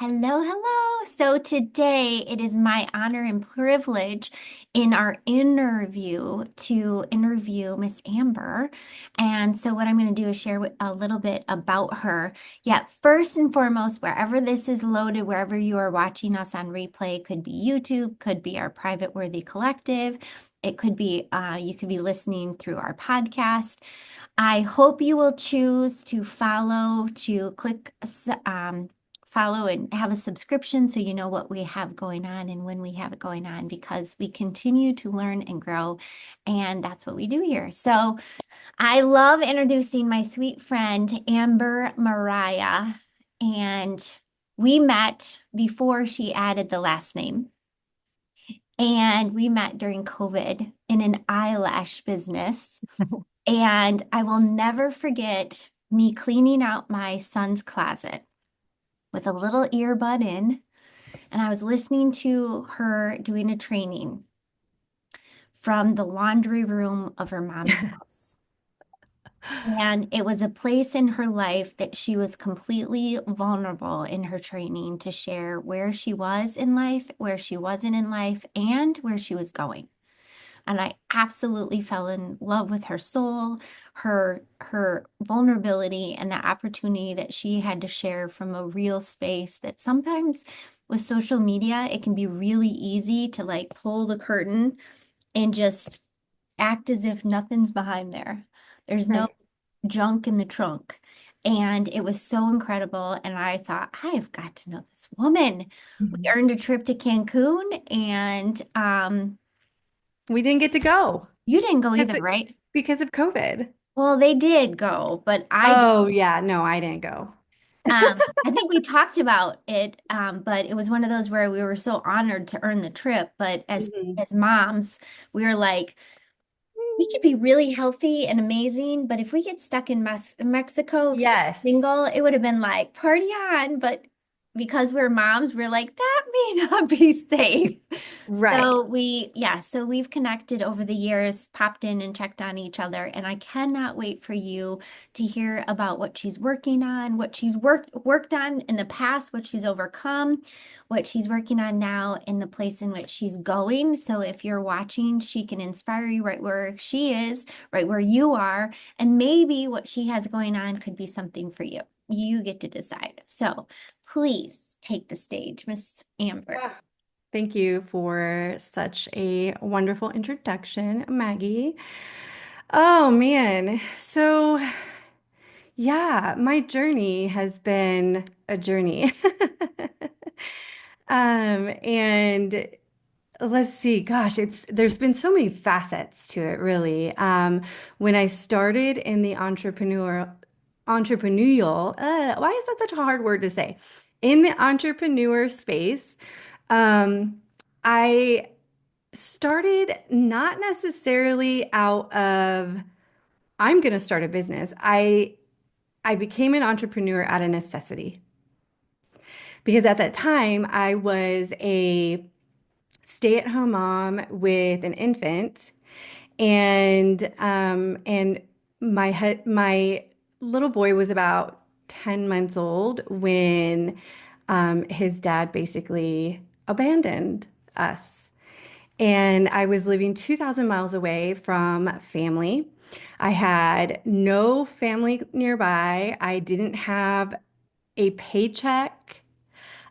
Hello, hello. So today it is my honor and privilege in our interview to interview Miss Amber. And so what I'm going to do is share a little bit about her. Yet first and foremost, wherever this is loaded, wherever you are watching us on replay, could be YouTube, could be our Private Worthy Collective. It could be you could be listening through our podcast. I hope you will choose to click follow and have a subscription so you know what we have going on and when we have it going on because we continue to learn and grow, and that's what we do here. So I love introducing my sweet friend Amber Mariah, and we met before she added the last name. And we met during COVID in an eyelash business. And I will never forget me cleaning out my son's closet with a little earbud in, and I was listening to her doing a training from the laundry room of her mom's house. And it was a place in her life that she was completely vulnerable in her training to share where she was in life, where she wasn't in life, and where she was going. And I absolutely fell in love with her soul, her vulnerability, and the opportunity that she had to share from a real space that sometimes with social media, it can be really easy to like pull the curtain and just act as if nothing's behind there. There's no Right. junk in the trunk. And it was so incredible. And I thought, I have got to know this woman. We Mhm. earned a trip to Cancun, and We didn't get to go you didn't go because either, right? because of COVID. Well, they did go, but I did. Oh, yeah. No, I didn't go. I think we talked about it, but it was one of those where we were so honored to earn the trip. But Mhm. as moms, we were like, we could be really healthy and amazing, but if we get stuck in Mexico, if we were Yes. single, it would have been like party on. But because we're moms, we're like, that may not be safe. Right. So we've connected over the years, popped in and checked on each other, and I cannot wait for you to hear about what she's working on, what she's worked on in the past, what she's overcome, what she's working on now, in the place in which she's going. So if you're watching, she can inspire you right where she is, right where you are, and maybe what she has going on could be something for you. You get to decide. So please take the stage, Miss Amber. Ah, thank you for such a wonderful introduction, Maggie. Oh, man. So, yeah, my journey has been a journey. And let's see, gosh, there's been so many facets to it, really. When I started in the entrepreneurial, why is that such a hard word to say? In the entrepreneur space, um, I started not necessarily out of I'm going to start a business. I became an entrepreneur out of necessity because at that time I was a stay-at-home mom with an infant, and my little boy was about 10 months old when his dad basically abandoned us. And I was living 2,000 miles away from family. I had no family nearby. I didn't have a paycheck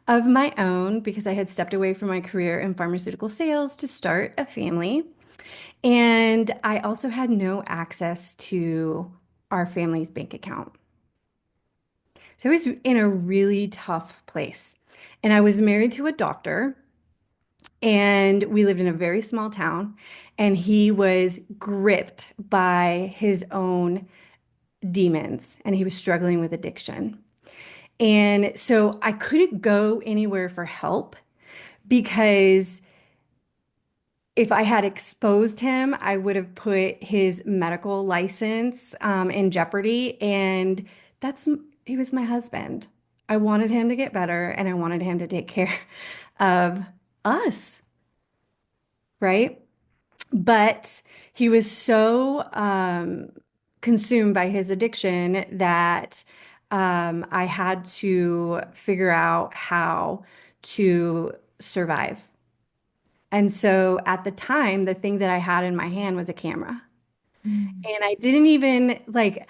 of my own because I had stepped away from my career in pharmaceutical sales to start a family. And I also had no access to our family's bank account. So I was in a really tough place. And I was married to a doctor, and we lived in a very small town, and he was gripped by his own demons, and he was struggling with addiction. And so I couldn't go anywhere for help because if I had exposed him, I would have put his medical license in jeopardy. And that's, he was my husband. I wanted him to get better and I wanted him to take care of us, right? But he was so consumed by his addiction that I had to figure out how to survive. And so at the time, the thing that I had in my hand was a camera. Mm. And I didn't even like,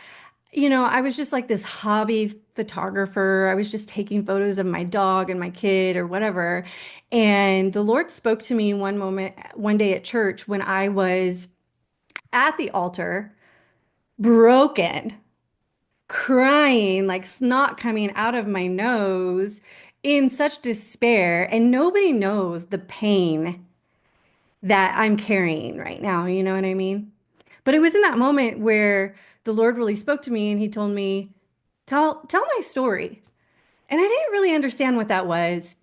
I was just like this hobby photographer. I was just taking photos of my dog and my kid or whatever. And the Lord spoke to me one moment, one day at church when I was at the altar, broken, crying, like snot coming out of my nose in such despair. And nobody knows the pain that I'm carrying right now. You know what I mean? But it was in that moment where the Lord really spoke to me and he told me, tell my story. And I didn't really understand what that was.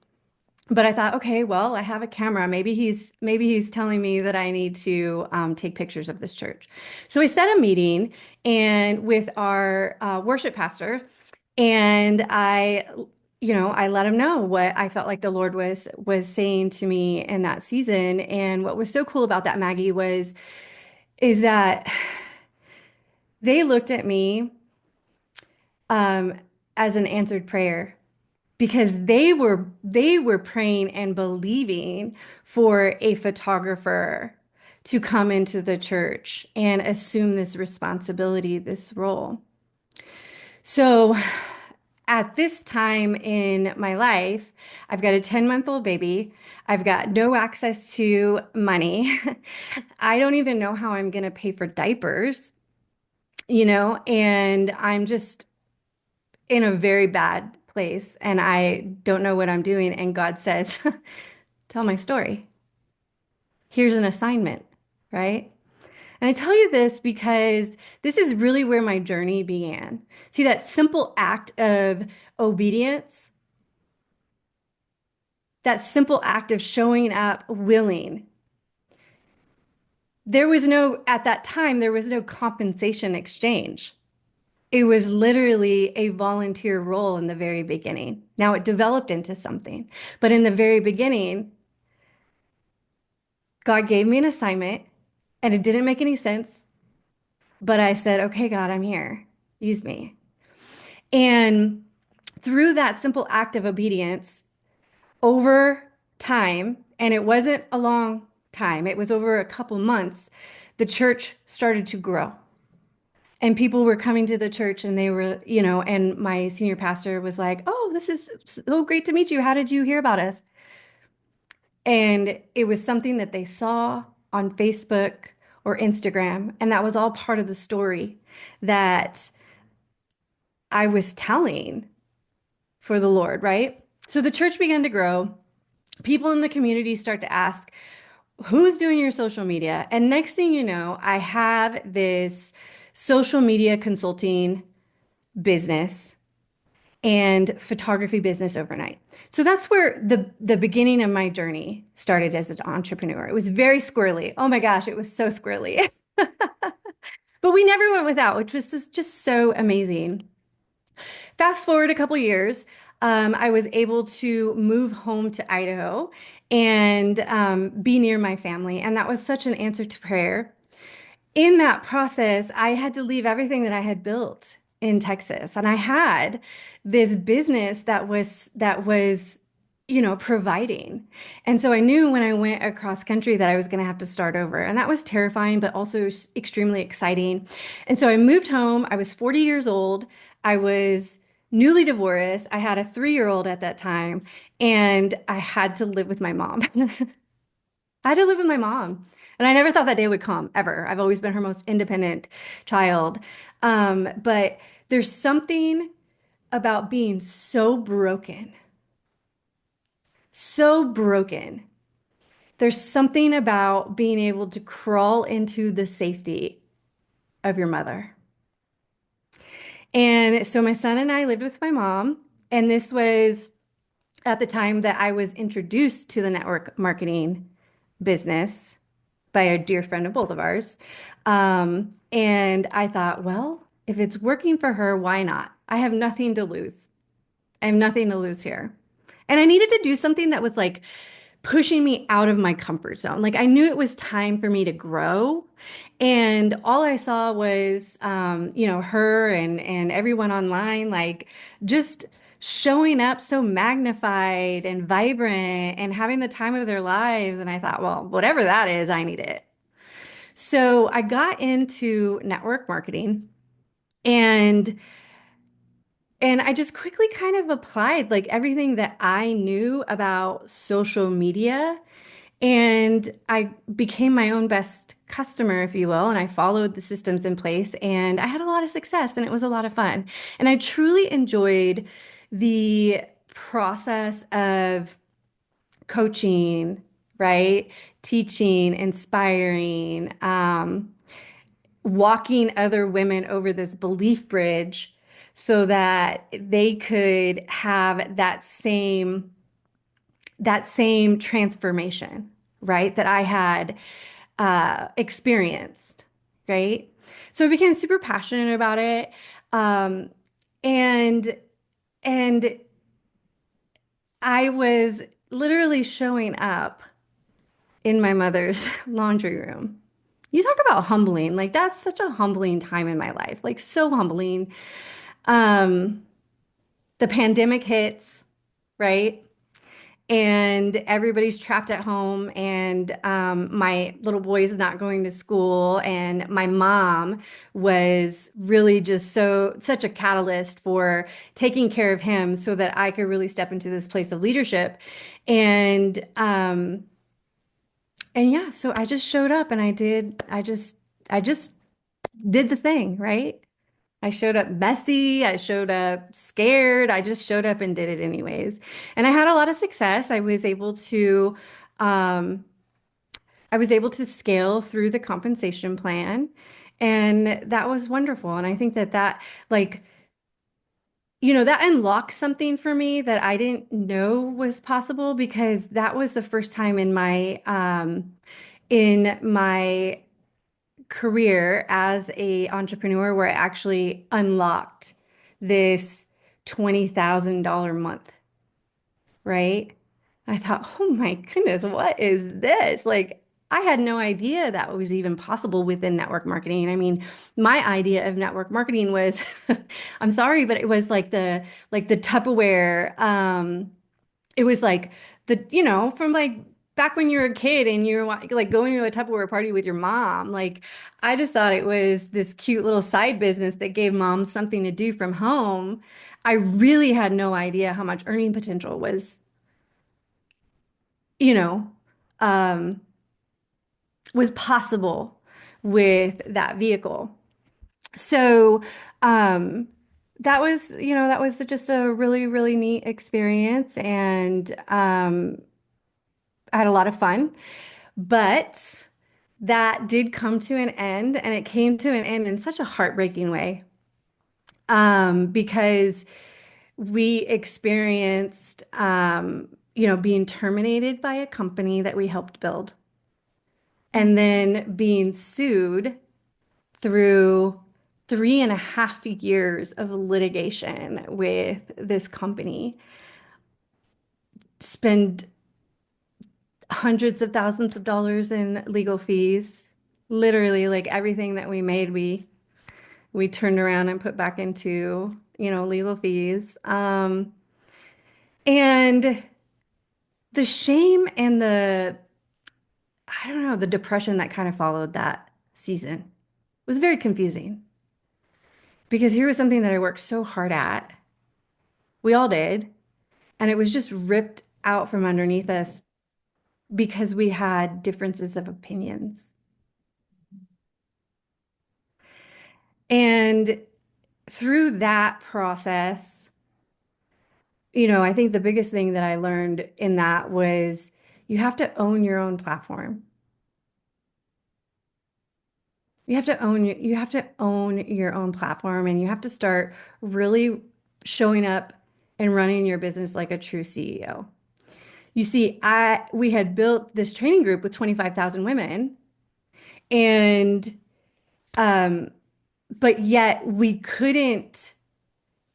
But I thought, okay, well, I have a camera. Maybe he's telling me that I need to take pictures of this church. So I set a meeting and with our worship pastor, and I let him know what I felt like the Lord was saying to me in that season. And what was so cool about that, Maggie, was is that they looked at me um, as an answered prayer because they were praying and believing for a photographer to come into the church and assume this responsibility, this role. So at this time in my life, I've got a 10-month-old baby. I've got no access to money. I don't even know how I'm going to pay for diapers, and I'm just in a very bad place and I don't know what I'm doing. And God says, tell my story. Here's an assignment, right? And I tell you this because this is really where my journey began. See, that simple act of obedience, that simple act of showing up willing. At that time, there was no compensation exchange. It was literally a volunteer role in the very beginning. Now it developed into something, but in the very beginning, God gave me an assignment and it didn't make any sense, but I said, okay, God, I'm here. Use me. And through that simple act of obedience, over time, and it wasn't a long time, it was over a couple months, the church started to grow. And people were coming to the church and they were, and my senior pastor was like, oh, this is so great to meet you. How did you hear about us? And it was something that they saw on Facebook or Instagram. And that was all part of the story that I was telling for the Lord, right? So the church began to grow. People in the community start to ask, who's doing your social media? And next thing you know, I have this social media consulting business and photography business overnight. So that's where the beginning of my journey started as an entrepreneur. It was very squirrely. Oh my gosh, it was so squirrely. But we never went without, which was just so amazing. Fast forward a couple years, I was able to move home to Idaho and be near my family. And that was such an answer to prayer. In that process, I had to leave everything that I had built in Texas. And I had this business that was providing. And so I knew when I went across country that I was going to have to start over. And that was terrifying, but also extremely exciting. And so I moved home. I was 40 years old. I was newly divorced. I had a 3-year-old at that time, and I had to live with my mom. I had to live with my mom. And I never thought that day would come ever. I've always been her most independent child. But there's something about being so broken. There's something about being able to crawl into the safety of your mother. And so my son and I lived with my mom. And this was at the time that I was introduced to the network marketing business by a dear friend of both of ours. And I thought, well, if it's working for her, why not? I have nothing to lose. I have nothing to lose here. And I needed to do something that was like pushing me out of my comfort zone. Like I knew it was time for me to grow, And all I saw was, her and everyone online, like just showing up so magnified and vibrant and having the time of their lives. And I thought, well, whatever that is, I need it. So I got into network marketing and I just quickly kind of applied like everything that I knew about social media. And I became my own best customer, if you will, and I followed the systems in place and I had a lot of success and it was a lot of fun. And I truly enjoyed the process of coaching, right? Teaching, inspiring, walking other women over this belief bridge so that they could have that same transformation, right? That I had experienced, right? So I became super passionate about it. Um, and and I was literally showing up in my mother's laundry room. You talk about humbling. Like that's such a humbling time in my life. Like so humbling. Um, the pandemic hits, right? And everybody's trapped at home and my little boy is not going to school and my mom was really just such a catalyst for taking care of him so that I could really step into this place of leadership and yeah, so I just showed up and I just did the thing, right? I showed up messy. I showed up scared. I just showed up and did it anyways. And I had a lot of success. Um, I was able to scale through the compensation plan, and that was wonderful. And I think that like, that unlocked something for me that I didn't know was possible because that was the first time in my career as a entrepreneur where I actually unlocked this $20,000 month, right? I thought, oh my goodness, what is this? Like, I had no idea that was even possible within network marketing. I mean, my idea of network marketing was, I'm sorry, but it was like the Tupperware it was like from like back when you were a kid and you were like going to a Tupperware party with your mom. Like, I just thought it was this cute little side business that gave moms something to do from home. I really had no idea how much earning potential you know, um, was possible with that vehicle. So, um, that was just a really, really neat experience. And I had a lot of fun. But that did come to an end, and it came to an end in such a heartbreaking way. Because we experienced, being terminated by a company that we helped build, and then being sued through 3.5 years of litigation with this company, spend hundreds of thousands of dollars in legal fees. Literally, like everything that we made, we turned around and put back into, legal fees. And the shame and I don't know, the depression that kind of followed that season was very confusing because here was something that I worked so hard at. We all did. And it was just ripped out from underneath us because we had differences of opinions. And through that process, I think the biggest thing that I learned in that was you have to own your own platform. You have to own your own platform and you have to start really showing up and running your business like a true CEO. You see, we had built this training group with 25,000 women and um but yet we couldn't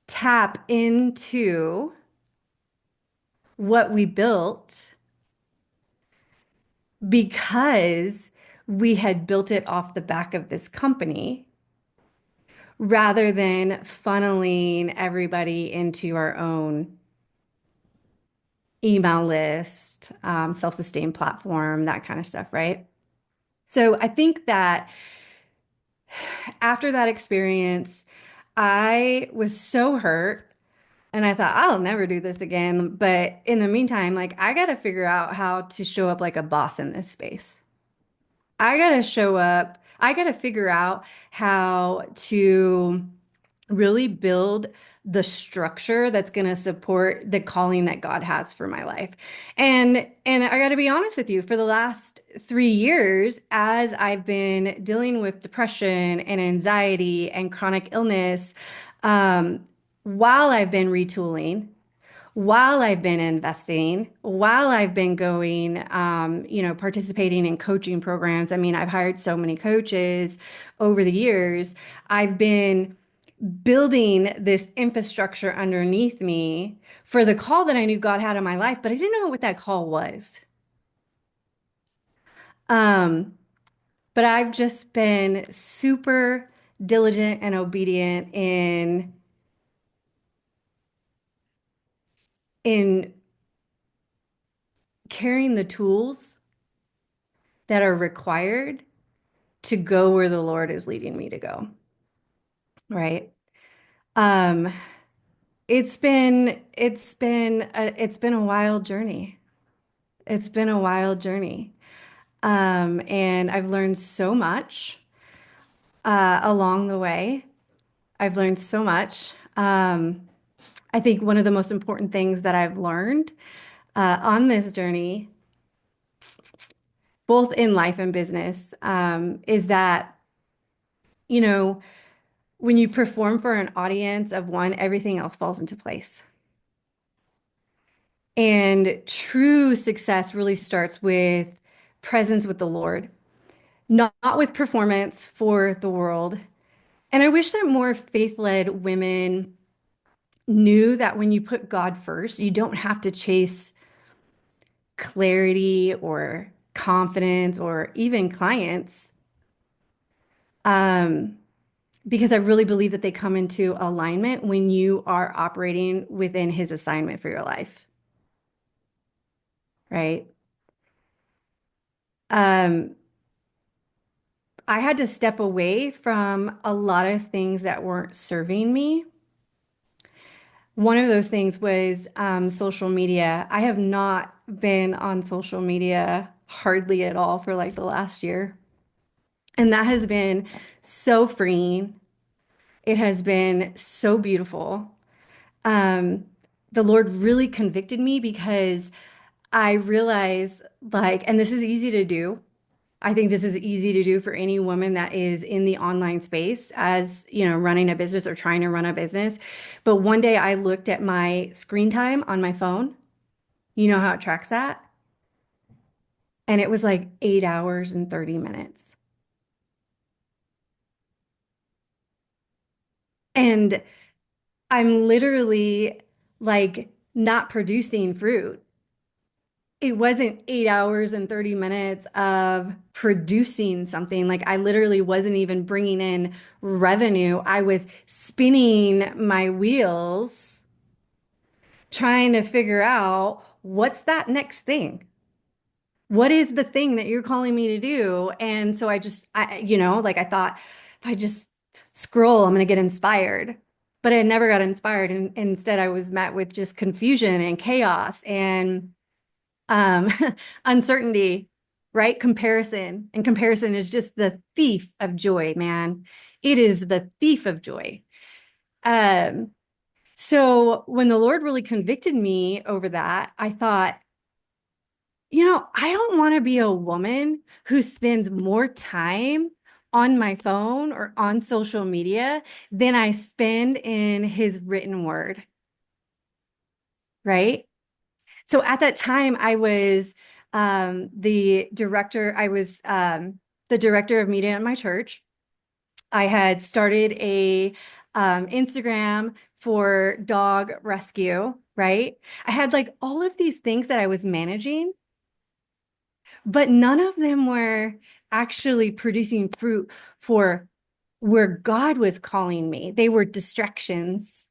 tap into what we built because we had built it off the back of this company rather than funneling everybody into our own email list, self-sustained platform, that kind of stuff, right? So I think that after that experience, I was so hurt and I thought, I'll never do this again. But in the meantime, like, I got to figure out how to show up like a boss in this space. I got to show up, I got to figure out how to really build the structure that's going to support the calling that God has for my life. And I got to be honest with you, for the last 3 years as I've been dealing with depression and anxiety and chronic illness, while I've been retooling, while I've been investing, while I've been going, participating in coaching programs. I mean, I've hired so many coaches over the years. I've been building this infrastructure underneath me for the call that I knew God had in my life, but I didn't know what that call was. Um, but I've just been super diligent and obedient in carrying the tools that are required to go where the Lord is leading me to go, right? Um, it's been a wild journey. It's been a wild journey. And I've learned so much along the way. I've learned so much. I think one of the most important things that I've learned on this journey, both in life and business, is that, you know, when you perform for an audience of one, everything else falls into place. And true success really starts with presence with the Lord, not with performance for the world. And I wish that more faith-led women knew that when you put God first, you don't have to chase clarity or confidence or even clients. Um, because I really believe that they come into alignment when you are operating within his assignment for your life, right? Um, I had to step away from a lot of things that weren't serving me. One of those things was social media. I have not been on social media hardly at all for like the last year. And that has been so freeing. It has been so beautiful. Um, the Lord really convicted me because I realized, like, and this is easy to do. I think this is easy to do for any woman that is in the online space as, running a business or trying to run a business. But one day I looked at my screen time on my phone. You know how it tracks that? And it was like 8 hours and 30 minutes. And I'm literally like not producing fruit. It wasn't 8 hours and 30 minutes of producing something. Like, I literally wasn't even bringing in revenue. I was spinning my wheels trying to figure out what's that next thing? What is the thing that you're calling me to do? And so like, I thought if I just scroll, I'm going to get inspired. But I never got inspired. And instead, I was met with just confusion and chaos and um, uncertainty, right? Comparison. And comparison is just the thief of joy, man. It is the thief of joy. Um, so when the Lord really convicted me over that, I thought, I don't want to be a woman who spends more time on my phone or on social media than I spend in his written word, right? So at that time, I was the director of media at my church. I had started a Instagram for dog rescue, right? I had like all of these things that I was managing, but none of them were actually producing fruit for where God was calling me. They were distractions.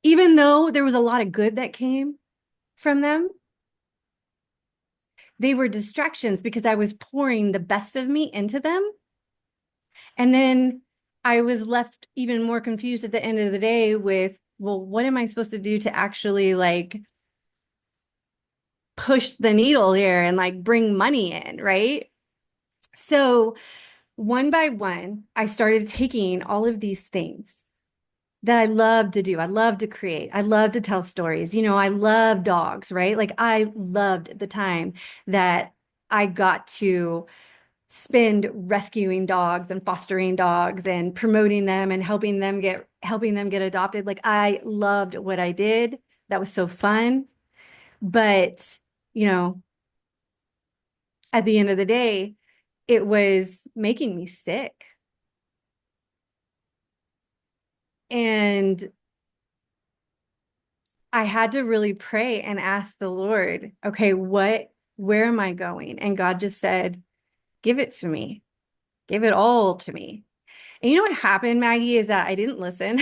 Even though there was a lot of good that came from them, they were distractions because I was pouring the best of me into them. And then I was left even more confused at the end of the day with, well, what am I supposed to do to actually like push the needle here and like bring money in, right? So one by one, I started taking all of these things that I love to do. I love to create. I love to tell stories. I love dogs, right? Like I loved the time that I got to spend rescuing dogs and fostering dogs and promoting them and helping them get adopted. Like I loved what I did. That was so fun. But, you know, at the end of the day, it was making me sick. And I had to really pray and ask the Lord, okay, where am I going? And God just said, give it to me. Give it all to me. And you know what happened, Maggie, is that I didn't listen.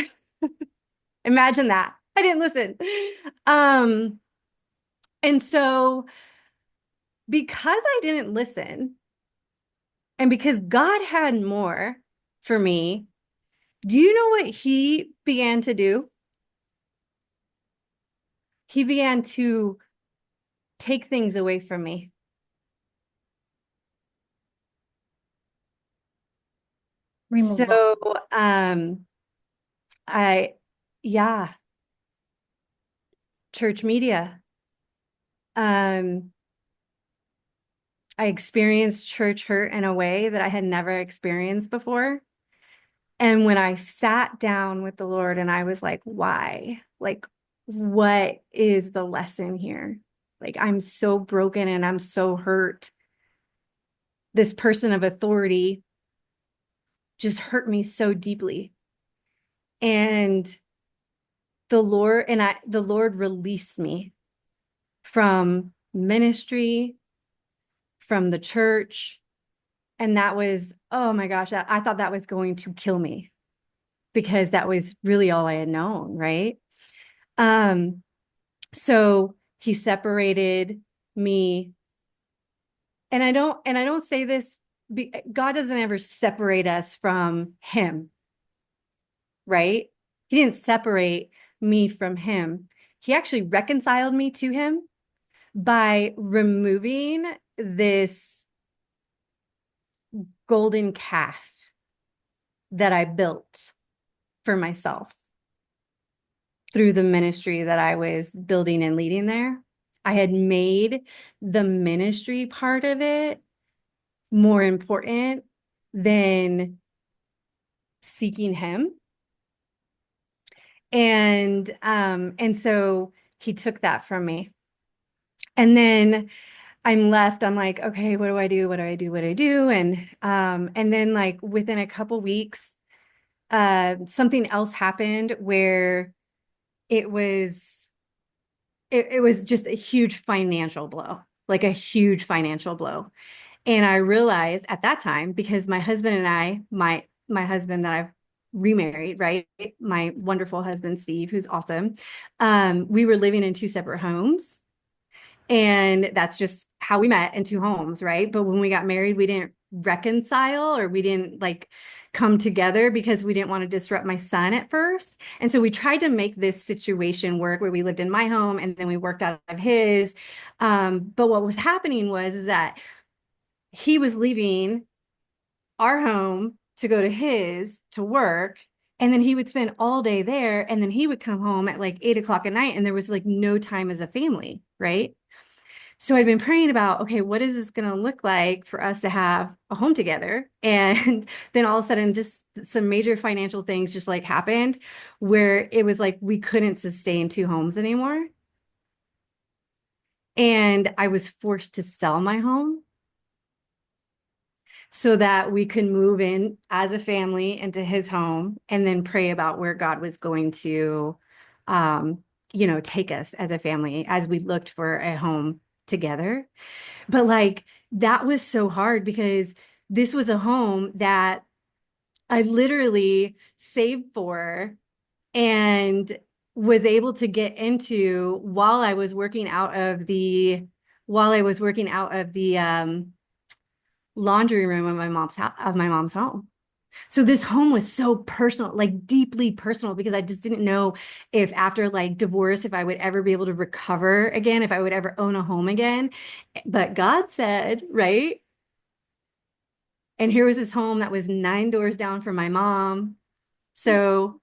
Imagine that. I didn't listen. Um, and so because I didn't listen, and because God had more for me, do you know what he began to do? He began to take things away from me. Remove what? So, I, yeah, church media. Um, I experienced church hurt in a way that I had never experienced before. And when I sat down with the Lord and I was like, why? Like, what is the lesson here? Like, I'm so broken and I'm so hurt. This person of authority just hurt me so deeply. And the Lord released me from ministry, from the church. And that was, oh my gosh, I thought that was going to kill me because that was really all I had known, right? Um, so he separated me. And I don't say this, God doesn't ever separate us from him, right? He didn't separate me from him. He actually reconciled me to him by removing this golden calf that I built for myself through the ministry that I was building and leading there. I had made the ministry part of it more important than seeking him. And so he took that from me. And then I'm left, I'm like, okay, what do I do? What do I do? What do I do? And then like within a couple weeks, something else happened where it was it was just a huge financial blow, like a huge financial blow. And I realized at that time, because my husband and I, my husband that I've remarried, right? My wonderful husband, Steve, who's awesome. We were living in two separate homes. And that's just how we met, in two homes, right? But when we got married, we didn't reconcile, or we didn't like come together because we didn't want to disrupt my son at first. And so we tried to make this situation work where we lived in my home and then we worked out of his. But what was happening was is that he was leaving our home to go to his to work. And then he would spend all day there. And then he would come home at like 8 o'clock at night. And there was like no time as a family, right? So I'd been praying about, okay, what is this going to look like for us to have a home together? And then all of a sudden, just some major financial things just like happened where it was like we couldn't sustain two homes anymore. And I was forced to sell my home so that we could move in as a family into his home and then pray about where God was going to, take us as a family as we looked for a home together. But like that was so hard because this was a home that I literally saved for and was able to get into while I was working out of the laundry room of my mom's home. So this home was so personal, like deeply personal, because I just didn't know if after like divorce, if I would ever be able to recover again, if I would ever own a home again. But God said, right? And here was this home that was 9 doors down from my mom. So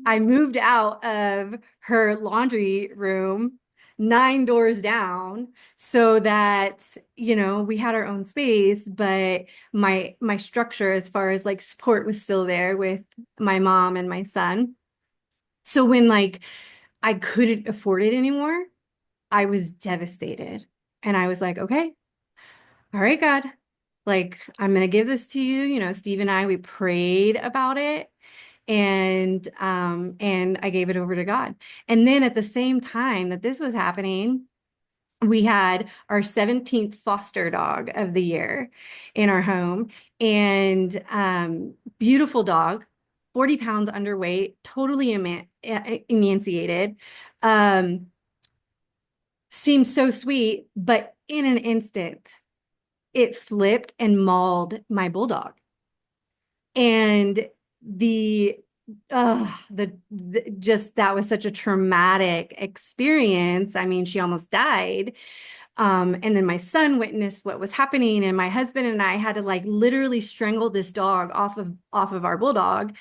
I moved out of her laundry room 9 doors down so that, we had our own space, but my structure as far as like support was still there with my mom and my son. So when like I couldn't afford it anymore, I was devastated. And I was like, okay, all right, God, like I'm gonna give this to you. Steve and I, we prayed about it and I gave it over to God. And then at the same time that this was happening, we had our 17th foster dog of the year in our home, and beautiful dog, 40 pounds underweight, totally emaciated. Um, Seemed so sweet, but in an instant, it flipped and mauled my bulldog. And the just that was such a traumatic experience. I mean, she almost died. And then my son witnessed what was happening, and my husband and I had to like literally strangle this dog off of our bulldog.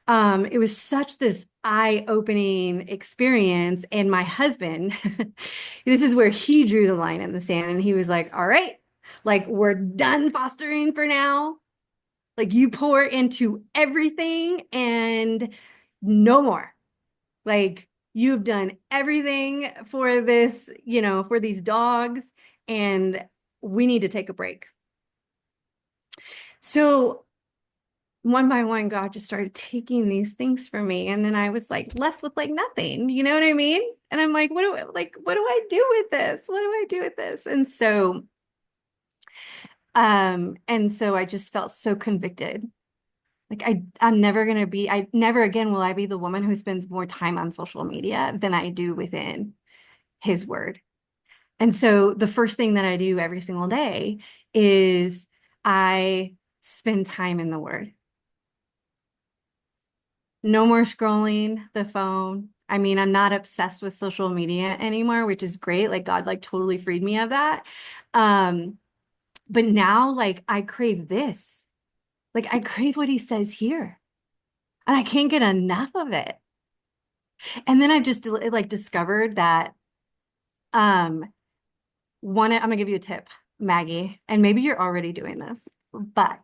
It was such this eye-opening experience. And my husband, this is where he drew the line in the sand, and he was like, "All right, like we're done fostering for now. Like you pour into everything and no more. Like you've done everything for this, for these dogs, and we need to take a break." So one by one, God just started taking these things from me. And then I was like left with like nothing. You know what I mean? And I'm like, what do I do with this? What do I do with this? And so I just felt so convicted. Like I'm never gonna be, I never again will I be the woman who spends more time on social media than I do within his word. And so the first thing that I do every single day is I spend time in the word. No more scrolling the phone. I mean, I'm not obsessed with social media anymore, which is great. Like God like totally freed me of that. Um, but now like I crave this. Like I crave what he says here. And I can't get enough of it. And then I've just like discovered that um I'm gonna give you a tip, Maggie, and maybe you're already doing this, but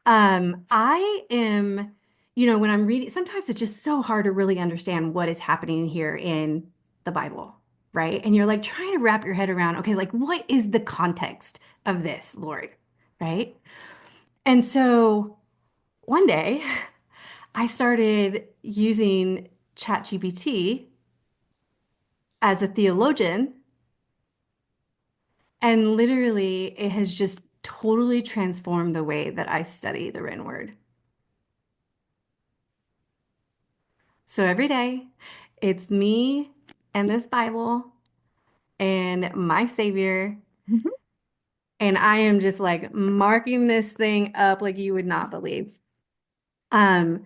I am, when I'm reading, sometimes it's just so hard to really understand what is happening here in the Bible, right? And you're like trying to wrap your head around, okay, like what is the context of this, Lord? Right? And so one day I started using ChatGPT as a theologian. And literally, it has just totally transformed the way that I study the written word. So every day, it's me and this Bible and my Savior. Mhm. And I am just like marking this thing up like you would not believe. Um,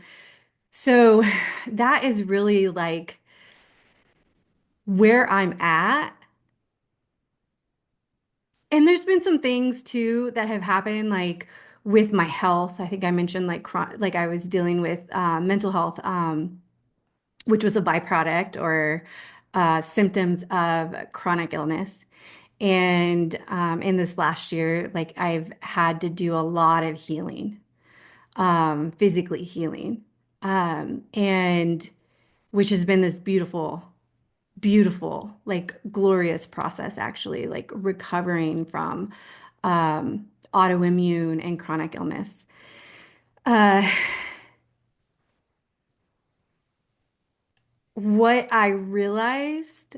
so that is really like where I'm at. And there's been some things too that have happened, like with my health. I think I mentioned like I was dealing with mental health, which was a byproduct or symptoms of chronic illness. And in this last year, like I've had to do a lot of healing, physically healing, and which has been this beautiful, beautiful, like glorious process, actually, like recovering from autoimmune and chronic illness. Uh, what I realized,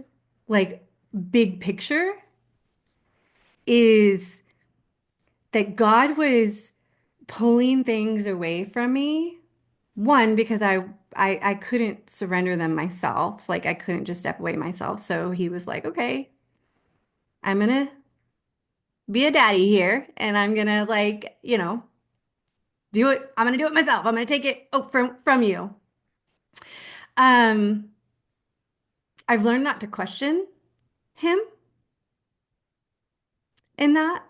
like big picture, is that God was pulling things away from me. One, because I couldn't surrender them myself. Like I couldn't just step away myself. So he was like, okay, I'm gonna be a daddy here and I'm gonna like, do it. I'm gonna do it myself. I'm gonna take it from you. Um, I've learned not to question him in that.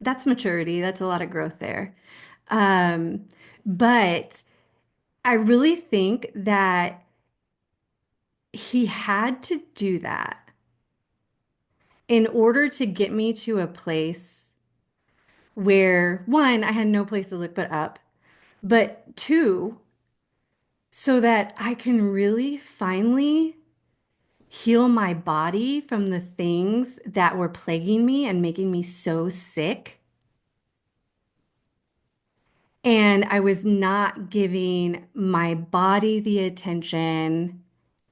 That's maturity. That's a lot of growth there. Um, but I really think that he had to do that in order to get me to a place where one, I had no place to look but up, but two, so that I can really finally heal my body from the things that were plaguing me and making me so sick. And I was not giving my body the attention,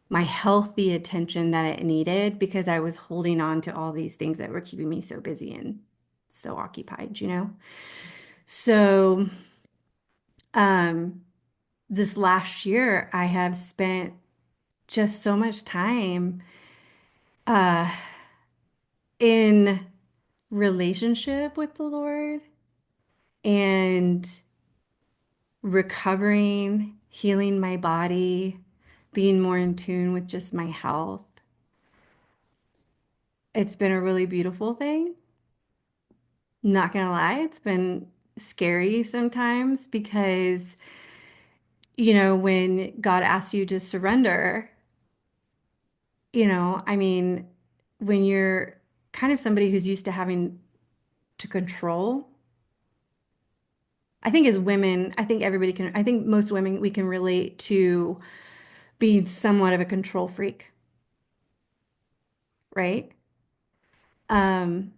my health the attention that it needed because I was holding on to all these things that were keeping me so busy and so occupied. So, um, this last year, I have spent just so much time uh, in relationship with the Lord and recovering, healing my body, being more in tune with just my health. It's been a really beautiful thing. Not gonna lie, it's been scary sometimes because, when God asks you to surrender, I mean, when you're kind of somebody who's used to having to control, I think as women, I think most women, we can relate to being somewhat of a control freak, right? Um,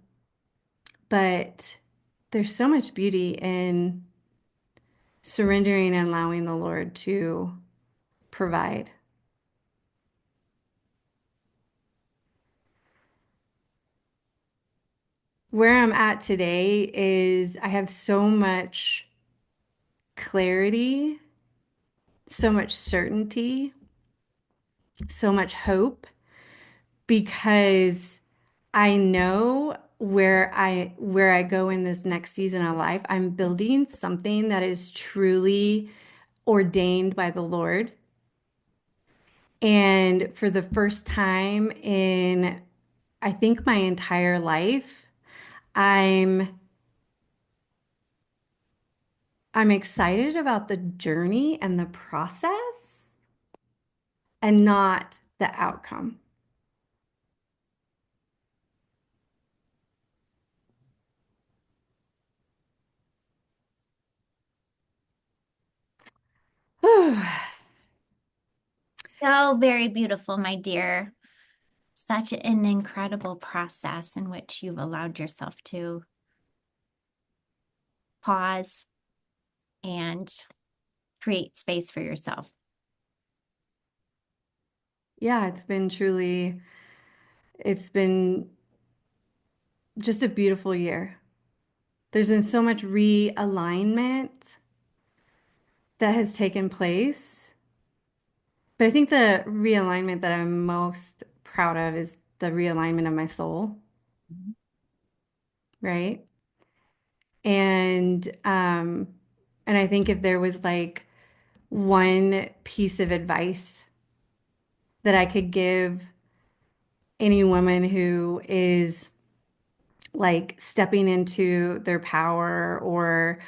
but there's so much beauty in surrendering and allowing the Lord to provide. Where I'm at today is I have so much clarity, so much certainty, so much hope because I know where I go in this next season of life, I'm building something that is truly ordained by the Lord. And for the first time in I think my entire life, I'm I'm excited about the journey and the process and not the outcome. So very beautiful, my dear. Such an incredible process in which you've allowed yourself to pause and create space for yourself. Yeah, it's been just a beautiful year. There's been so much realignment that has taken place. But I think the realignment that I'm most proud of is the realignment of my soul, right? And um and I think if there was like one piece of advice that I could give any woman who is like stepping into their power or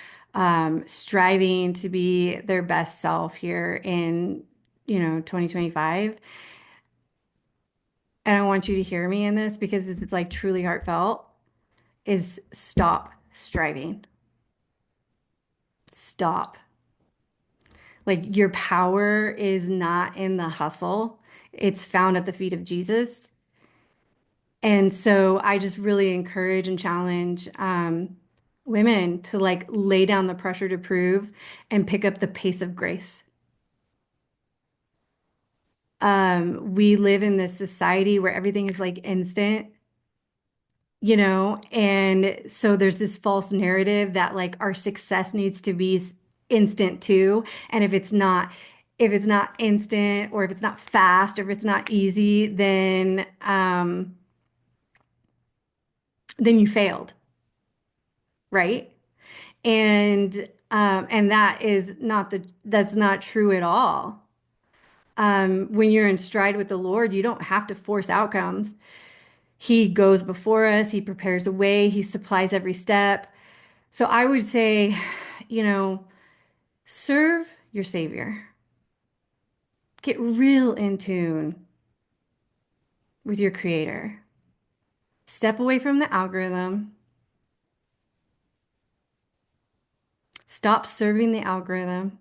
striving to be their best self here in 2025. And I want you to hear me in this because it's like truly heartfelt, is stop striving. Stop. Like your power is not in the hustle. It's found at the feet of Jesus. And so I just really encourage and challenge women to like lay down the pressure to prove and pick up the pace of grace. We live in this society where everything is like instant. and so there's this false narrative that like our success needs to be instant too. And if it's not instant, or if it's not fast, or if it's not easy, then you failed, right? And that's not true at all. When you're in stride with the Lord, you don't have to force outcomes. He goes before us, He prepares a way, He supplies every step. So I would say, you know, serve your Savior. Get real in tune with your Creator. Step away from the algorithm. Stop serving the algorithm.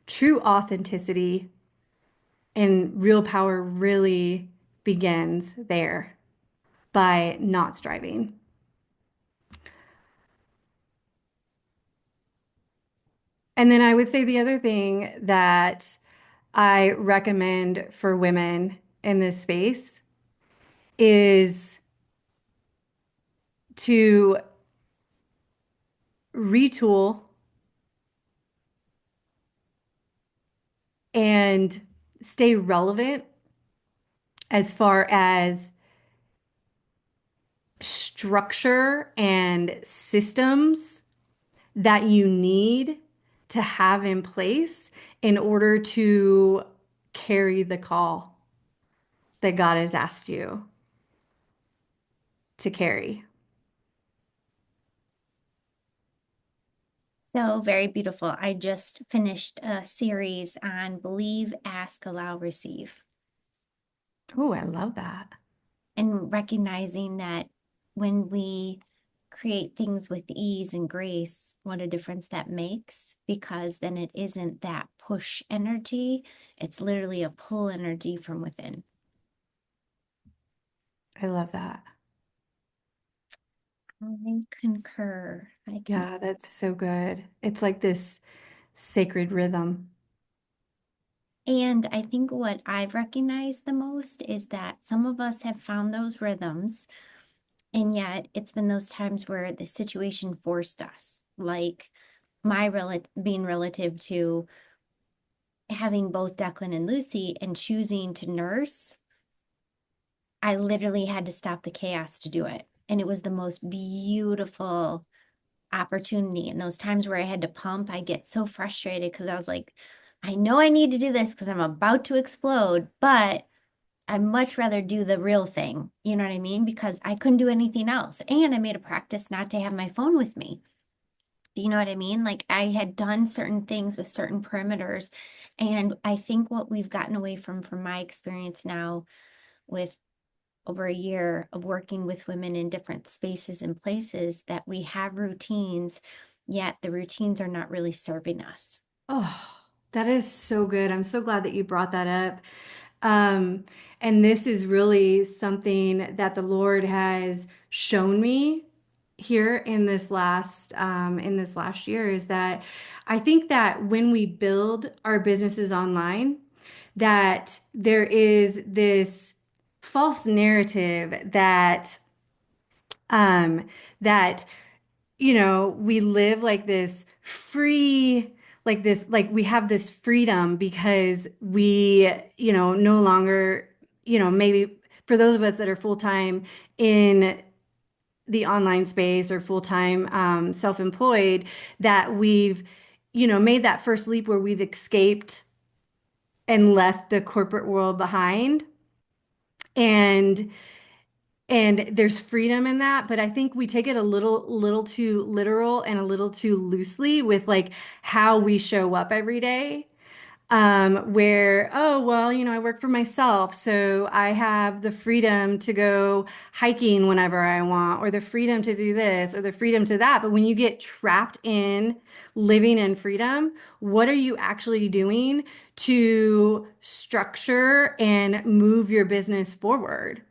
True authenticity and real power really begins there by not striving. And then I would say the other thing that I recommend for women in this space is to retool and stay relevant as far as structure and systems that you need to have in place in order to carry the call that God has asked you to carry. So very beautiful. I just finished a series on believe, ask, allow, receive, Oh, I love that. and recognizing that when we create things with ease and grace, what a difference that makes, because then it isn't that push energy. It's literally a pull energy from within. I love that. I concur. I concur. Yeah, that's so good. It's like this sacred rhythm. And I think what I've recognized the most is that some of us have found those rhythms, and yet it's been those times where the situation forced us, like my being relative to having both Declan and Lucy and choosing to nurse. I literally had to stop the chaos to do it. And it was the most beautiful opportunity. And those times where I had to pump, I get so frustrated because I was like, I know I need to do this because I'm about to explode, but I much rather do the real thing. You know what I mean? Because I couldn't do anything else. And I made a practice not to have my phone with me. You know what I mean? Like I had done certain things with certain perimeters. And I think what we've gotten away from my experience now with over a year of working with women in different spaces and places, that we have routines, yet the routines are not really serving us. Oh, that is so good. I'm so glad that you brought that up. Um, and this is really something that the Lord has shown me here in this last year, is that I think that when we build our businesses online, that there is this false narrative um that we live like this free, like we have this freedom because we, no longer, maybe for those of us that are full time in the online space, or full time self-employed, that we've, made that first leap where we've escaped and left the corporate world behind. And there's freedom in that, but I think we take it a little too literal and a little too loosely with like how we show up every day. Where, oh, well, I work for myself, so I have the freedom to go hiking whenever I want, or the freedom to do this, or the freedom to that. But when you get trapped in living in freedom, what are you actually doing to structure and move your business forward?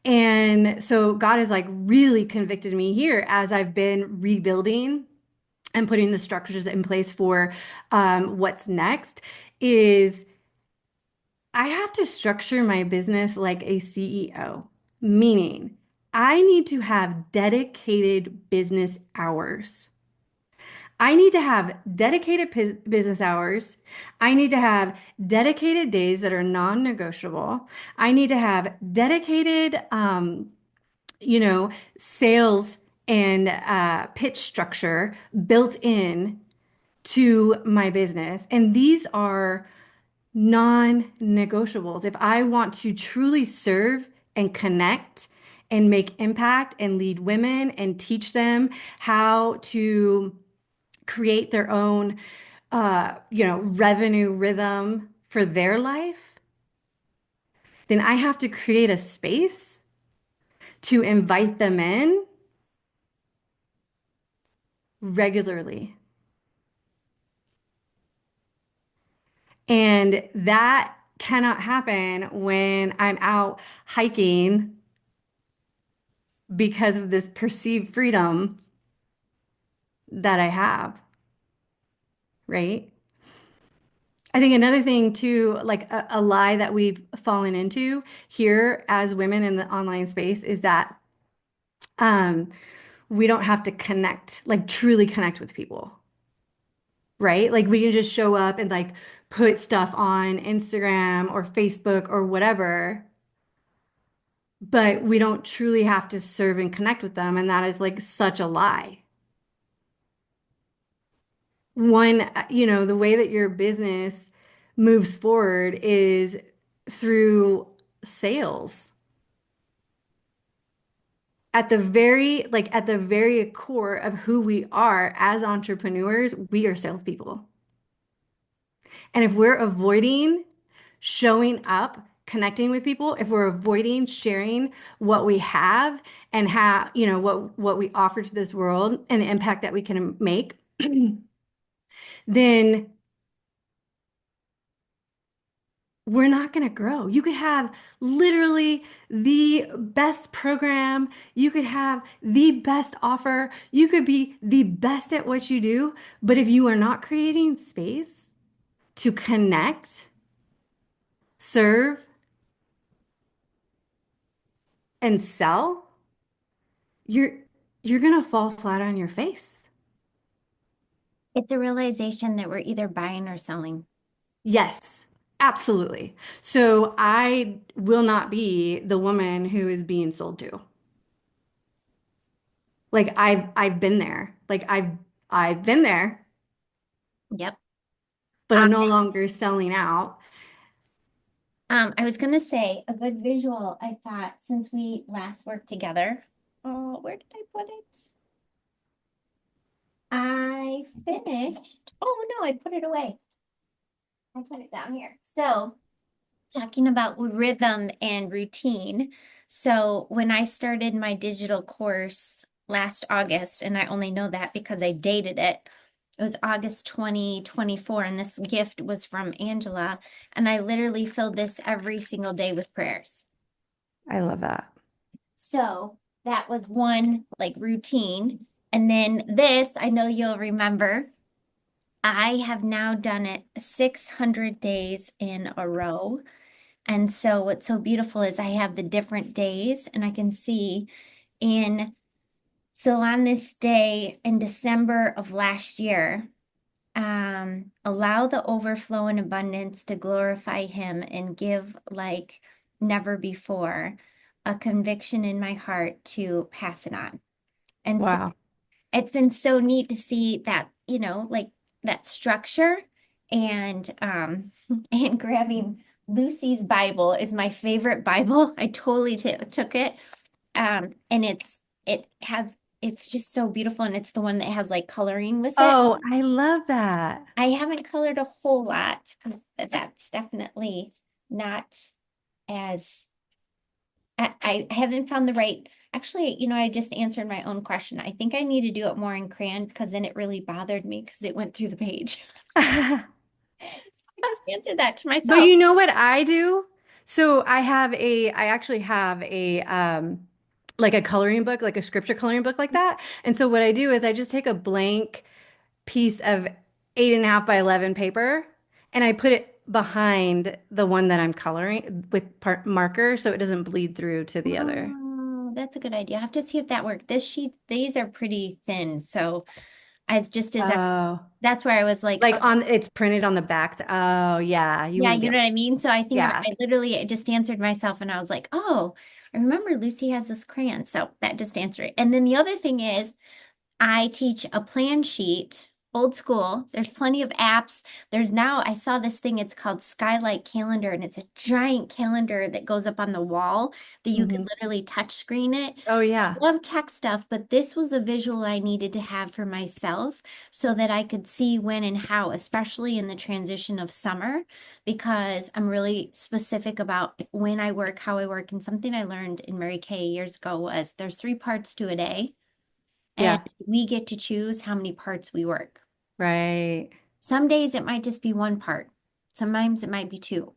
And so God has like really convicted me here as I've been rebuilding and putting the structures in place for what's next, is I have to structure my business like a CEO, meaning I need to have dedicated business hours. I need to have dedicated business hours. I need to have dedicated days that are non-negotiable. I need to have dedicated, sales and pitch structure built in to my business. And these are non-negotiables. If I want to truly serve and connect and make impact and lead women and teach them how to create their own revenue rhythm for their life, then I have to create a space to invite them in regularly. And that cannot happen when I'm out hiking because of this perceived freedom that I have, right? I think another thing too, like a lie that we've fallen into here as women in the online space is that um, we don't have to connect, like truly connect with people, right? Like we can just show up and like put stuff on Instagram or Facebook or whatever, but we don't truly have to serve and connect with them. And that is like such a lie. The way that your business moves forward is through sales. At the very core of who we are as entrepreneurs, we are salespeople. And if we're avoiding showing up, connecting with people, if we're avoiding sharing what we have and what we offer to this world and the impact that we can make, then we're not going to grow. You could have literally the best program, you could have the best offer, you could be the best at what you do, but if you are not creating space to connect, serve, and sell, you're you're gonna fall flat on your face. It's a realization that we're either buying or selling. Yes, absolutely. So I will not be the woman who is being sold to. Like I've been there. I've been there, Yep. but I'm no longer selling out. I was gonna say a good visual, I thought, since we last worked together. Oh, where did I put it? I finished. Oh no, I put it away. I put it down here. So, talking about rhythm and routine. So, when I started my digital course last August, and I only know that because I dated it, it was August 2024, and this gift was from Angela. And I literally filled this every single day with prayers. I love that. So that was one like routine. And then this, I know you'll remember, I have now done it 600 days in a row. And so what's so beautiful is I have the different days and I can see in, so on this day in December of last year, allow the overflow and abundance to glorify him and give like never before, a conviction in my heart to pass it on. And so Wow. it's been so neat to see that, like that structure and and grabbing Lucy's Bible is my favorite Bible. I totally took it. And it's just so beautiful and it's the one that has like coloring with it. Oh, I love that. I haven't colored a whole lot because that's definitely not as I haven't found the right. Actually, I just answered my own question. I think I need to do it more in crayon because then it really bothered me because it went through the page. I just answered that to But myself. you know what I do? So I actually have like a coloring book, like a scripture coloring book like that. And so what I do is I just take a blank piece of 8.5 by 11 paper and I put it behind the one that I'm coloring with marker so it doesn't bleed through to the other. Oh, that's a good idea. I have to see if that worked. This sheet, these are pretty thin, so as just as I, Oh, that's where I was like, oh, like on it's printed on the back. Oh, yeah, you yeah, wouldn't be you able. know what I mean? So I think Yeah. I literally I just answered myself and I was like, oh, I remember Lucy has this crayon. So that just answered it. And then the other thing is I teach a plan sheet, old school. There's plenty of apps. There's now, I saw this thing, it's called Skylight Calendar, and it's a giant calendar that goes up on the wall that you could Hmm. literally touch screen it. Oh, yeah. Love tech stuff, but this was a visual I needed to have for myself so that I could see when and how, especially in the transition of summer, because I'm really specific about when I work, how I work. And something I learned in Mary Kay years ago was there's three parts to a day, and Yeah. we get to choose how many parts we work. Right. Some days it might just be one part, sometimes it might be two.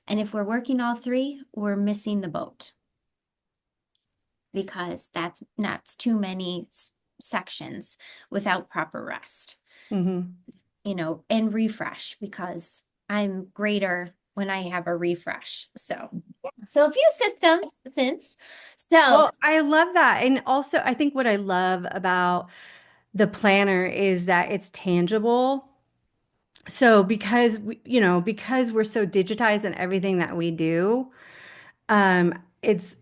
And if we're working all three, we're missing the boat because that's too many sections without proper rest, Hmm. and refresh because I'm greater when I have a refresh. So, yeah. So a few systems since. So, Well, I love that. And also, I think what I love about the planner is that it's tangible. So because because we're so digitized in everything that we do, it's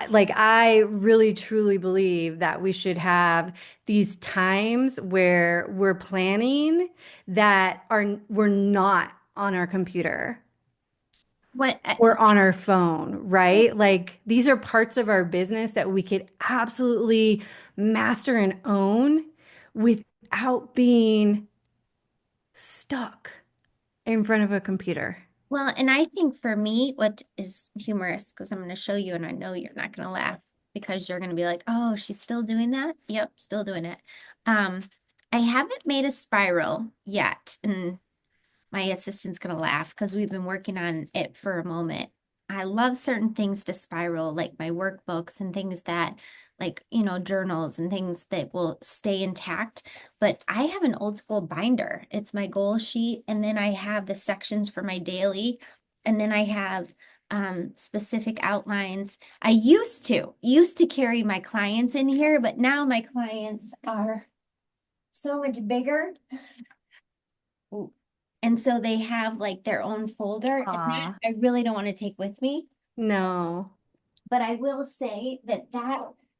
like I really truly believe that we should have these times where we're planning that are we're not on our computer what or on our phone, right? Like these are parts of our business that we could absolutely master and own without being stuck in front of a computer. Well, and I think for me, what is humorous, because I'm going to show you, and I know you're not going to laugh because you're going to be like, oh, she's still doing that? Yep, still doing it. Um, I haven't made a spiral yet, and my assistant's gonna laugh because we've been working on it for a moment. I love certain things to spiral, like my workbooks and things that, like, journals and things that will stay intact. But I have an old school binder. It's my goal sheet, and then I have the sections for my daily, and then I have specific outlines. I used to carry my clients in here, but now my clients are so much bigger. And so they have like their own folder, and that Ah, I really don't want to take with me. no. But I will say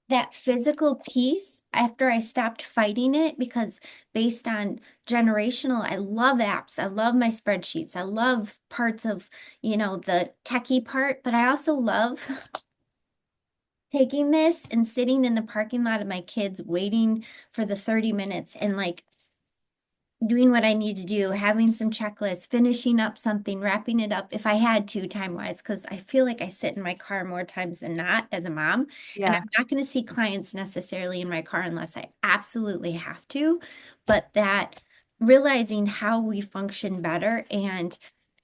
that physical piece, after I stopped fighting it, because based on generational, I love apps. I love my spreadsheets. I love parts of, the techie part, but I also love taking this and sitting in the parking lot of my kids waiting for the 30 minutes and like doing what I need to do, having some checklists, finishing up something, wrapping it up if I had to time wise, because I feel like I sit in my car more times than not as a mom. And Yeah. I'm not going to see clients necessarily in my car unless I absolutely have to. But that realizing how we function better and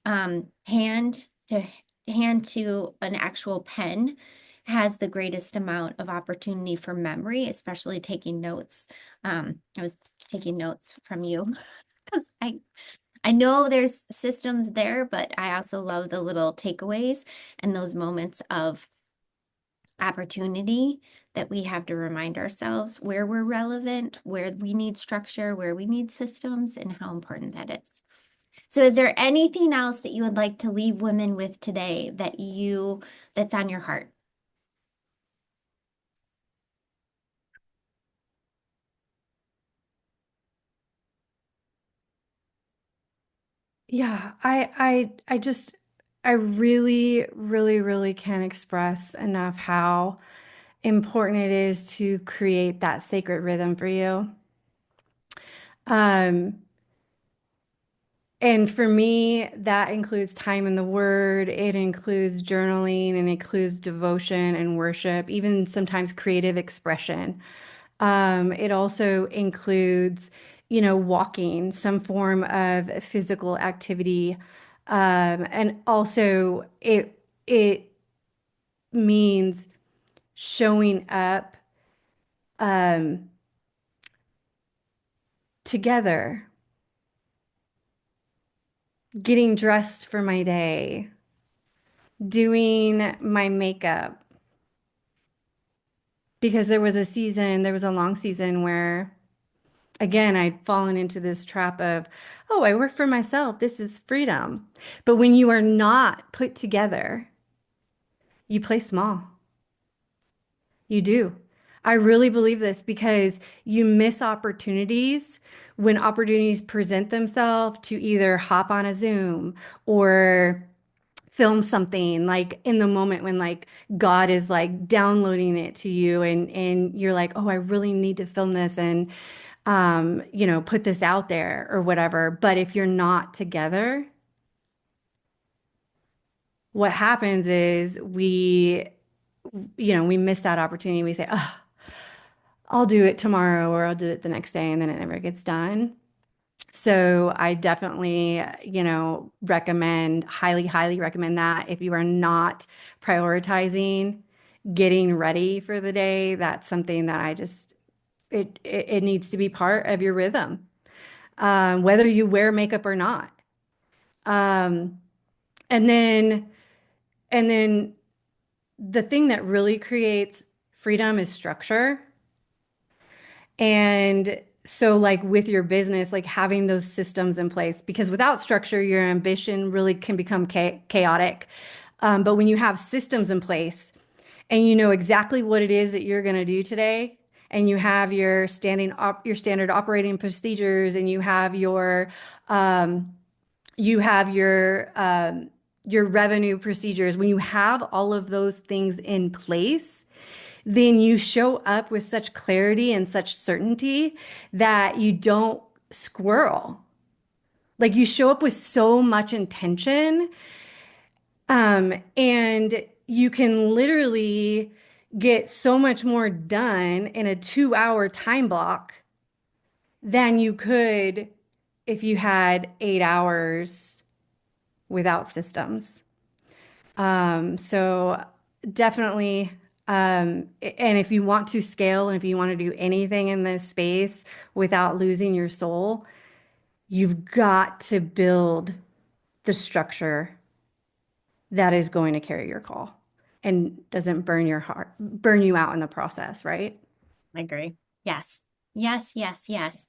to hand to an actual pen has the greatest amount of opportunity for memory, especially taking notes. I was taking notes from you because I know there's systems there, but I also love the little takeaways and those moments of opportunity that we have to remind ourselves where we're relevant, where we need structure, where we need systems, and how important that is. So is there anything else that you would like to leave women with today that's on your heart? Yeah, I just I really, really, really can't express enough how important it is to create that sacred rhythm for you. Um, and for me, that includes time in the Word, it includes journaling, and it includes devotion and worship, even sometimes creative expression. It also includes, walking, some form of physical activity. And also it means showing up um, together getting dressed for my day, doing my makeup. Because there was a long season where, again, I'd fallen into this trap of, oh, I work for myself. This is freedom. But when you are not put together, you play small. You do. I really believe this because you miss opportunities when opportunities present themselves to either hop on a Zoom or film something like in the moment when like God is like downloading it to you and you're like, "Oh, I really need to film this and put this out there or whatever." But if you're not together, what happens is we miss that opportunity. We say, "Oh, I'll do it tomorrow or I'll do it the next day," and then it never gets done. So I definitely, recommend, highly, highly recommend that if you are not prioritizing getting ready for the day, that's something that it needs to be part of your rhythm, whether you wear makeup or not. Um, and then, and then the thing that really creates freedom is structure. And so, like with your business, like having those systems in place, because without structure, your ambition really can become chaotic. But when you have systems in place and you know exactly what it is that you're going to do today, and you have your standard operating procedures, and um, you have your revenue procedures. When you have all of those things in place, then you show up with such clarity and such certainty that you don't squirrel. Like you show up with so much intention, and you can literally get so much more done in a 2 hour time block than you could if you had 8 hours without systems. So definitely, and if you want to scale and if you want to do anything in this space without losing your soul, you've got to build the structure that is going to carry your call and doesn't burn you out in the process, right? I agree. Yes. Yes, yes, yes.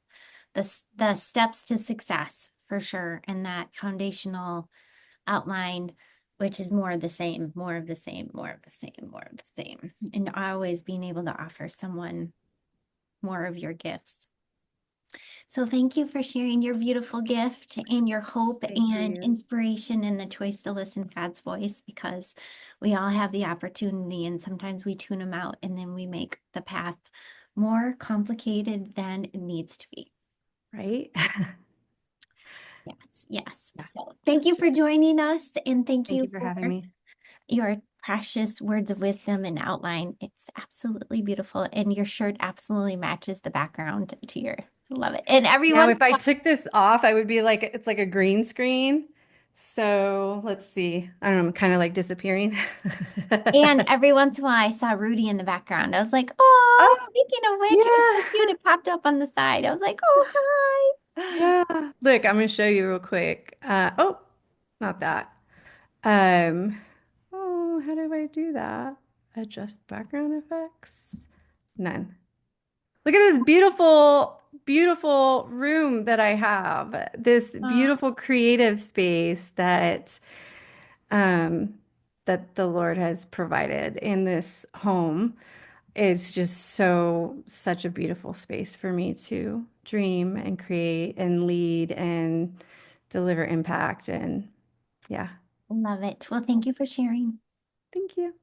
The steps to success for sure, and that foundational outline, which is more of the same, more of the same, more of the same, more of the same, and always being able to offer someone more of your gifts. So thank you for sharing your beautiful gift and your hope Thank and you. inspiration and the choice to listen to God's voice, because we all have the opportunity and sometimes we tune them out and then we make the path more complicated than it needs to be. Right? Yes, yes. Yeah. So thank you for joining us and thank Thank you you for for having me. your precious words of wisdom and outline. It's absolutely beautiful. And your shirt absolutely matches the background to your, love it. And Now, everyone, if I took this off, I would be like, it's like a green screen. So let's see. I don't know, I'm kind of like disappearing. and every once in a while I saw Rudy in the background. I was like, oh, Oh, speaking of which, it was so yeah. cute. It popped up on the side. I was like, oh, hi. Yeah. Look, I'm gonna show you real quick. Oh, not that. Um, oh, how do I do that? Adjust background effects? None. Look at this beautiful, beautiful room that I have. This Oh, beautiful creative space um, that the Lord has provided in this home. It's just such a beautiful space for me to dream and create and lead and deliver impact. And yeah, love it. Well, thank you for sharing. thank you.